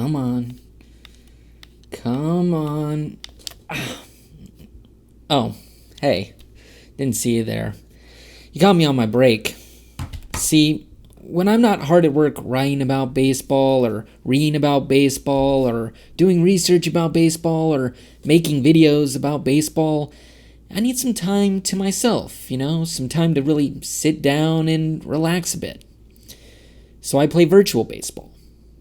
Come on. Come on. Oh, hey. Didn't see you there. You got me on my break. See, when I'm not hard at work writing about baseball or reading about baseball or doing research about baseball or making videos about baseball, I need some time to myself, some time to really sit down and relax a bit. So I play virtual baseball.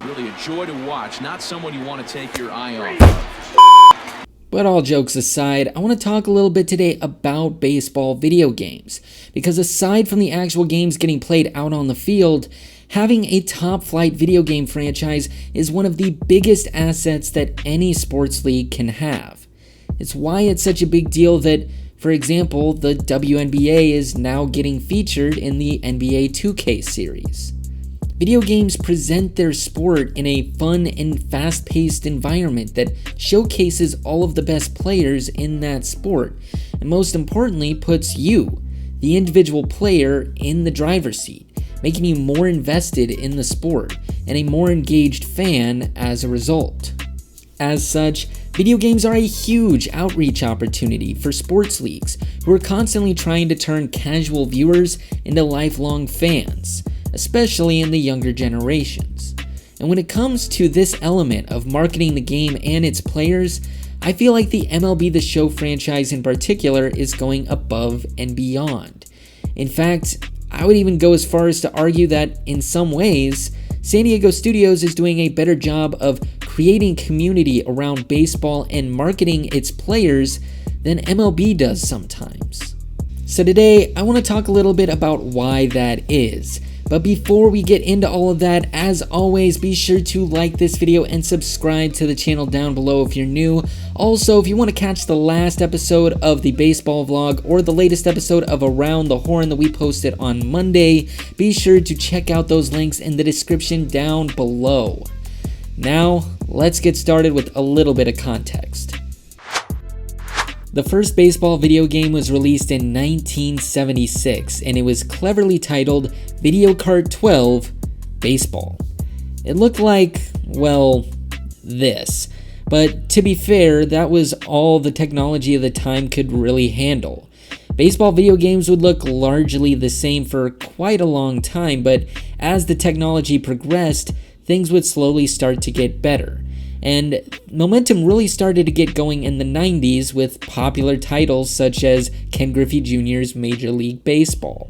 Really a joy to watch, not someone you want to take your eye off. But all jokes aside, I want to talk a little bit today about baseball video games. Because aside from the actual games getting played out on the field, having a top-flight video game franchise is one of the biggest assets that any sports league can have. It's why it's such a big deal that, for example, the WNBA is now getting featured in the NBA 2K series. Video games present their sport in a fun and fast-paced environment that showcases all of the best players in that sport, and most importantly, puts you, the individual player, in the driver's seat, making you more invested in the sport and a more engaged fan as a result. As such, video games are a huge outreach opportunity for sports leagues who are constantly trying to turn casual viewers into lifelong fans, especially in the younger generations. And when it comes to this element of marketing the game and its players, I feel like the MLB The Show franchise in particular is going above and beyond. In fact, I would even go as far as to argue that, in some ways, San Diego Studios is doing a better job of creating community around baseball and marketing its players than MLB does sometimes. So today, I want to talk a little bit about why that is. But before we get into all of that, as always, be sure to like this video and subscribe to the channel down below if you're new. Also, if you want to catch the last episode of the baseball vlog or the latest episode of Around the Horn that we posted on Monday, be sure to check out those links in the description down below. Now, let's get started with a little bit of context. The first baseball video game was released in 1976, and it was cleverly titled Video Kart 12 Baseball. It looked like, well, this. But to be fair, that was all the technology of the time could really handle. Baseball video games would look largely the same for quite a long time, but as the technology progressed, things would slowly start to get better. And momentum really started to get going in the 90s with popular titles such as Ken Griffey Jr.'s Major League Baseball.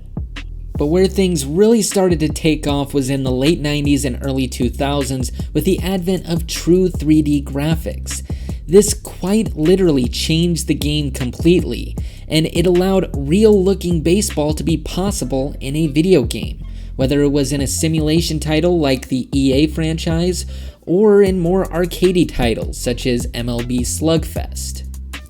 But where things really started to take off was in the late 90s and early 2000s with the advent of true 3D graphics. This quite literally changed the game completely, and it allowed real-looking baseball to be possible in a video game, whether it was in a simulation title like the EA franchise, or in more arcadey titles such as MLB Slugfest.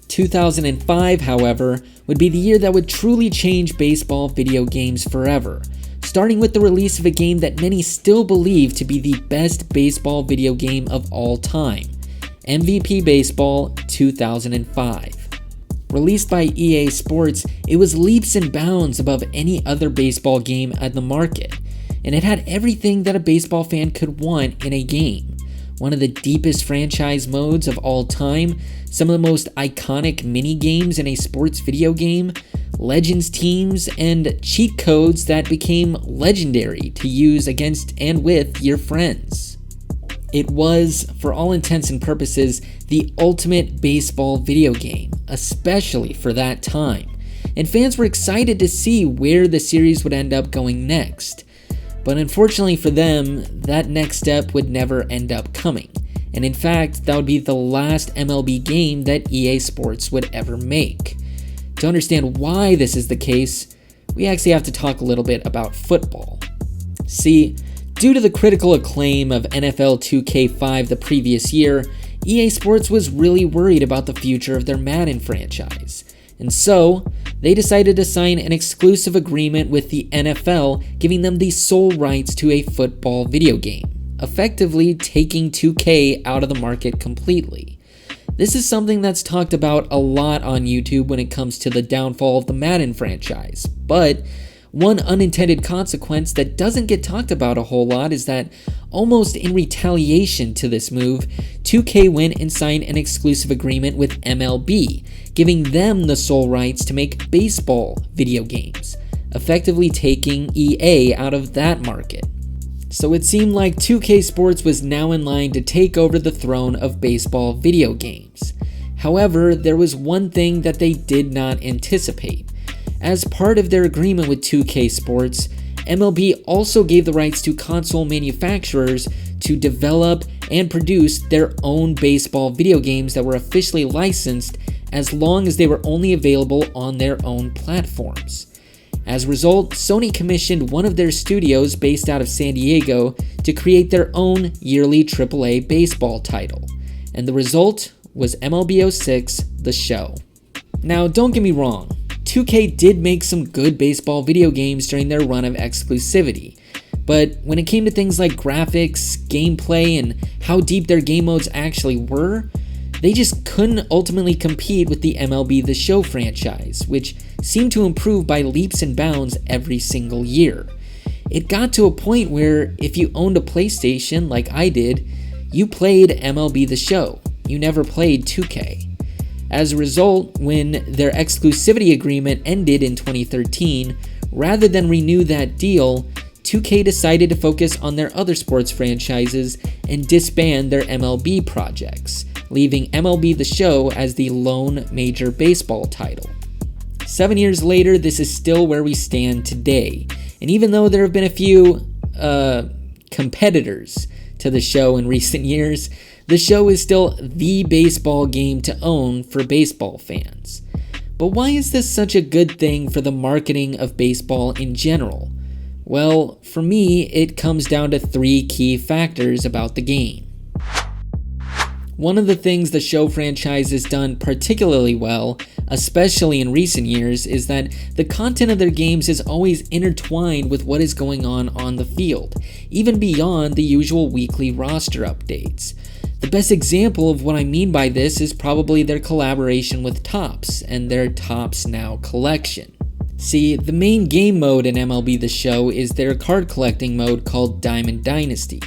2005, however, would be the year that would truly change baseball video games forever, starting with the release of a game that many still believe to be the best baseball video game of all time, MVP Baseball 2005. Released by EA Sports, it was leaps and bounds above any other baseball game at the market, and it had everything that a baseball fan could want in a game. One of the deepest franchise modes of all time, some of the most iconic mini-games in a sports video game, legends teams, and cheat codes that became legendary to use against and with your friends. It was, for all intents and purposes, the ultimate baseball video game, especially for that time, and fans were excited to see where the series would end up going next. But unfortunately for them, that next step would never end up coming. And in fact, that would be the last MLB game that EA Sports would ever make. To understand why this is the case, we actually have to talk a little bit about football. See, due to the critical acclaim of NFL 2K5 the previous year, EA Sports was really worried about the future of their Madden franchise. And so, they decided to sign an exclusive agreement with the NFL, giving them the sole rights to a football video game, effectively taking 2K out of the market completely. This is something that's talked about a lot on YouTube when it comes to the downfall of the Madden franchise, but One unintended consequence that doesn't get talked about a whole lot is that, almost in retaliation to this move, 2K went and signed an exclusive agreement with MLB, giving them the sole rights to make baseball video games, effectively taking EA out of that market. So it seemed like 2K Sports was now in line to take over the throne of baseball video games. However, there was one thing that they did not anticipate. As part of their agreement with 2K Sports, MLB also gave the rights to console manufacturers to develop and produce their own baseball video games that were officially licensed as long as they were only available on their own platforms. As a result, Sony commissioned one of their studios based out of San Diego to create their own yearly AAA baseball title, and the result was MLB 06 The Show. Now, don't get me wrong, 2K did make some good baseball video games during their run of exclusivity, but when it came to things like graphics, gameplay, and how deep their game modes actually were, they just couldn't ultimately compete with the MLB The Show franchise, which seemed to improve by leaps and bounds every single year. It got to a point where if you owned a PlayStation like I did, you played MLB The Show. You never played 2K. As a result, when their exclusivity agreement ended in 2013, rather than renew that deal, 2K decided to focus on their other sports franchises and disband their MLB projects, leaving MLB The Show as the lone major baseball title. 7 years later, this is still where we stand today, and even though there have been a few competitors to the show in recent years, the show is still the baseball game to own for baseball fans. But why is this such a good thing for the marketing of baseball in general? Well, for me, it comes down to three key factors about the game. One of the things the show franchise has done particularly well, especially in recent years, is that the content of their games is always intertwined with what is going on the field, even beyond the usual weekly roster updates. The best example of what I mean by this is probably their collaboration with Topps and their Topps Now collection. See, the main game mode in MLB The Show is their card collecting mode called Diamond Dynasty.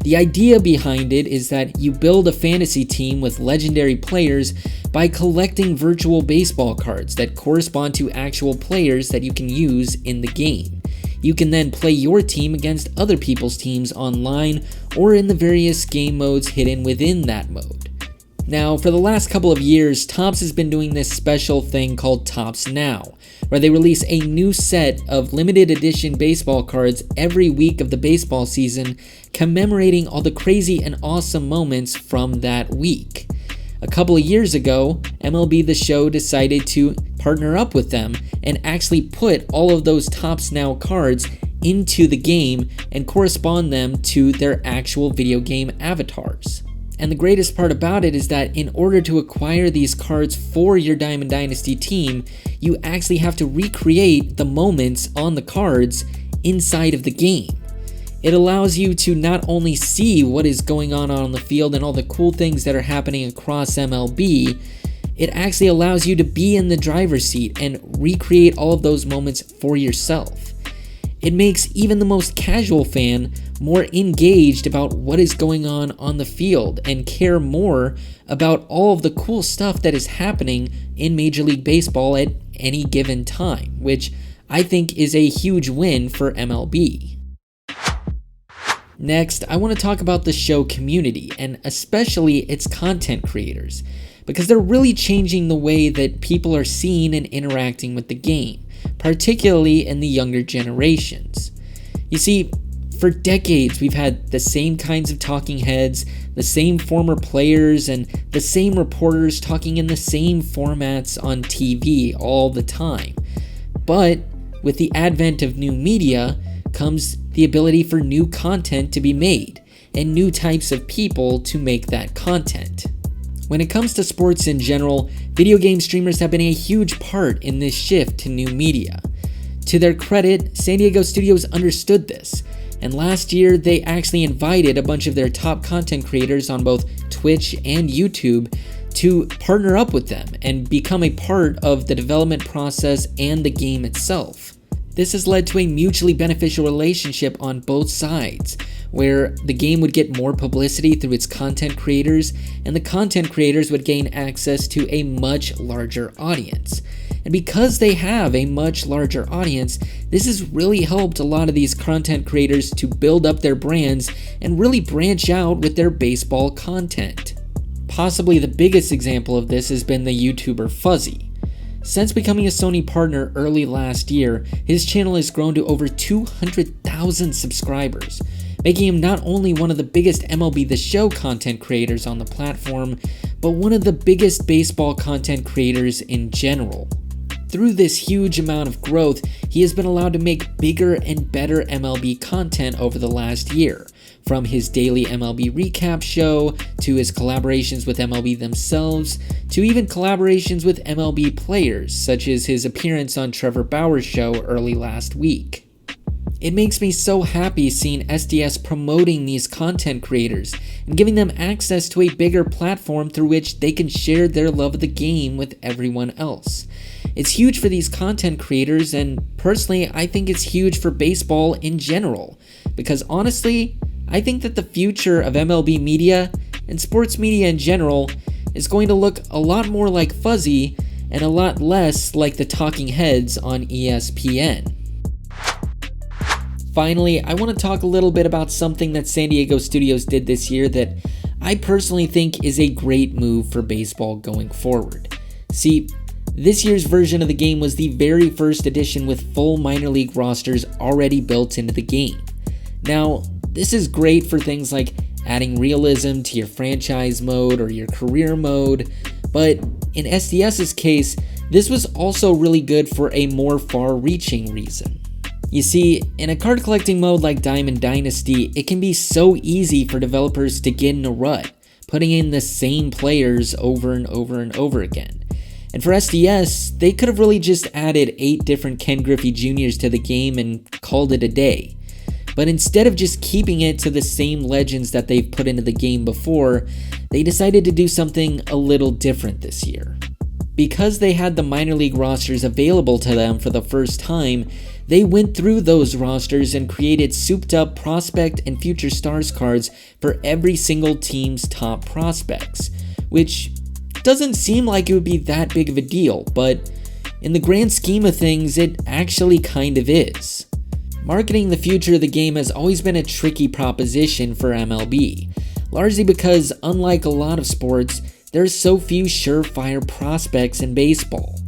The idea behind it is that you build a fantasy team with legendary players by collecting virtual baseball cards that correspond to actual players that you can use in the game. You can then play your team against other people's teams online or in the various game modes hidden within that mode. Now, for the last couple of years, Topps has been doing this special thing called Topps Now, where they release a new set of limited edition baseball cards every week of the baseball season, commemorating all the crazy and awesome moments from that week. A couple of years ago, MLB The Show decided to partner up with them and actually put all of those Topps Now cards into the game and correspond them to their actual video game avatars. And the greatest part about it is that in order to acquire these cards for your Diamond Dynasty team, you actually have to recreate the moments on the cards inside of the game. It allows you to not only see what is going on the field and all the cool things that are happening across MLB, it actually allows you to be in the driver's seat and recreate all of those moments for yourself. It makes even the most casual fan more engaged about what is going on the field and care more about all of the cool stuff that is happening in Major League Baseball at any given time, which I think is a huge win for MLB. Next, I want to talk about the show community, and especially its content creators, because they're really changing the way that people are seeing and interacting with the game, particularly in the younger generations. You see, for decades we've had the same kinds of talking heads, the same former players, and the same reporters talking in the same formats on TV all the time. But with the advent of new media comes the ability for new content to be made, and new types of people to make that content. When it comes to sports in general, video game streamers have been a huge part in this shift to new media. To their credit, San Diego studios understood this, and last year they actually invited a bunch of their top content creators on both Twitch and YouTube to partner up with them and become a part of the development process and the game itself. This has led to a mutually beneficial relationship on both sides, where the game would get more publicity through its content creators, and the content creators would gain access to a much larger audience. And because they have a much larger audience, this has really helped a lot of these content creators to build up their brands and really branch out with their baseball content. Possibly the biggest example of this has been the YouTuber Fuzzy. Since becoming a Sony partner early last year, his channel has grown to over 200,000 subscribers, making him not only one of the biggest MLB The Show content creators on the platform, but one of the biggest baseball content creators in general. Through this huge amount of growth, he has been allowed to make bigger and better MLB content over the last year, from his daily MLB recap show, to his collaborations with MLB themselves, to even collaborations with MLB players, such as his appearance on Trevor Bauer's show early last week. It makes me so happy seeing SDS promoting these content creators and giving them access to a bigger platform through which they can share their love of the game with everyone else. It's huge for these content creators, and personally, I think it's huge for baseball in general, because honestly, I think that the future of MLB media and sports media in general is going to look a lot more like Fuzzy and a lot less like the talking heads on ESPN. Finally, I want to talk a little bit about something that San Diego Studios did this year that I personally think is a great move for baseball going forward. See, this year's version of the game was the very first edition with full minor league rosters already built into the game. Now, this is great for things like adding realism to your franchise mode or your career mode, but in SDS's case, this was also really good for a more far-reaching reason. You see, in a card collecting mode like Diamond Dynasty, it can be so easy for developers to get in a rut, putting in the same players over and over and over again. And for SDS, they could have really just added 8 different Ken Griffey Jr.'s to the game and called it a day. But instead of just keeping it to the same legends that they've put into the game before, they decided to do something a little different this year. Because they had the minor league rosters available to them for the first time, they went through those rosters and created souped up prospect and future stars cards for every single team's top prospects, which doesn't seem like it would be that big of a deal, but in the grand scheme of things, it actually kind of is. Marketing the future of the game has always been a tricky proposition for MLB, largely because, unlike a lot of sports, there's so few surefire prospects in baseball.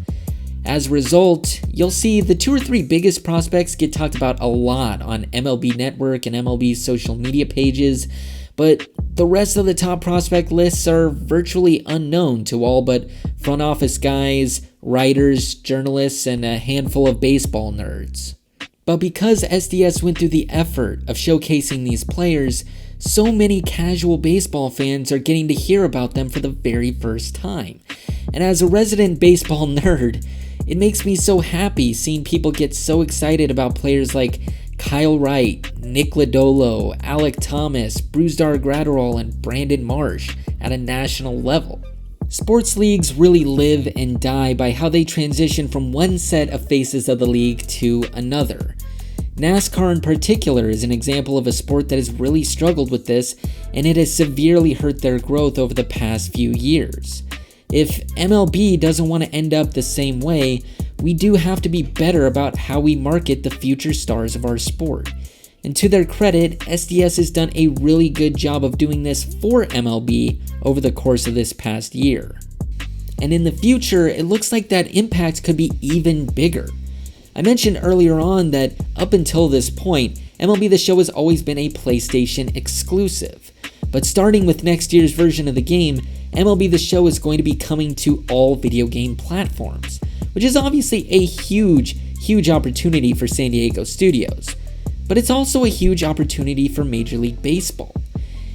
As a result, you'll see the 2 or 3 biggest prospects get talked about a lot on MLB Network and MLB's social media pages, but the rest of the top prospect lists are virtually unknown to all but front office guys, writers, journalists, and a handful of baseball nerds. But because SDS went through the effort of showcasing these players, so many casual baseball fans are getting to hear about them for the very first time. And as a resident baseball nerd, it makes me so happy seeing people get so excited about players like Kyle Wright, Nick Lodolo, Alec Thomas, Brusdar Graterol, and Brandon Marsh at a national level. Sports leagues really live and die by how they transition from one set of faces of the league to another. NASCAR in particular is an example of a sport that has really struggled with this, and it has severely hurt their growth over the past few years. If MLB doesn't want to end up the same way, we do have to be better about how we market the future stars of our sport. And to their credit, SDS has done a really good job of doing this for MLB over the course of this past year. And in the future, it looks like that impact could be even bigger. I mentioned earlier on that up until this point, MLB The Show has always been a PlayStation exclusive. But starting with next year's version of the game, MLB The Show is going to be coming to all video game platforms, which is obviously a huge opportunity for San Diego Studios. But it's also a huge opportunity for Major League Baseball.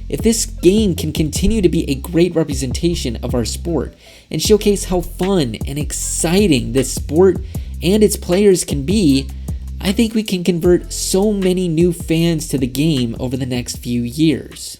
If this game can continue to be a great representation of our sport and showcase how fun and exciting this sport and its players can be, I think we can convert so many new fans to the game over the next few years.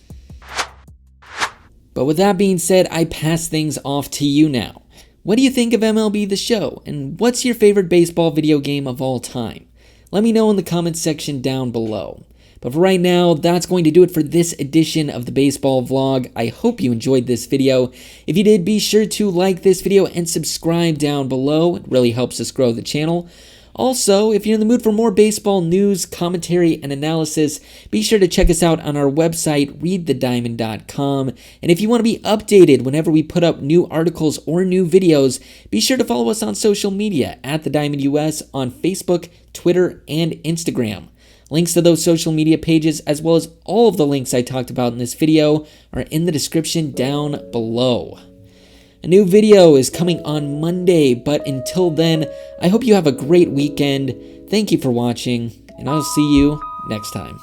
But with that being said, I pass things off to you now. What do you think of MLB The Show, and what's your favorite baseball video game of all time? let me know in the comments section down below. But for right now, that's going to do it for this edition of the baseball vlog. I hope you enjoyed this video. If you did, be sure to like this video and subscribe down below. It really helps us grow the channel. Also, if you're in the mood for more baseball news, commentary, and analysis, be sure to check us out on our website, readthediamond.com. And if you want to be updated whenever we put up new articles or new videos, be sure to follow us on social media at The Diamond US on Facebook, Twitter, and Instagram. Links to those social media pages, as well as all of the links I talked about in this video, are in the description down below. A new video is coming on Monday, but until then, I hope you have a great weekend. Thank you for watching, and I'll see you next time.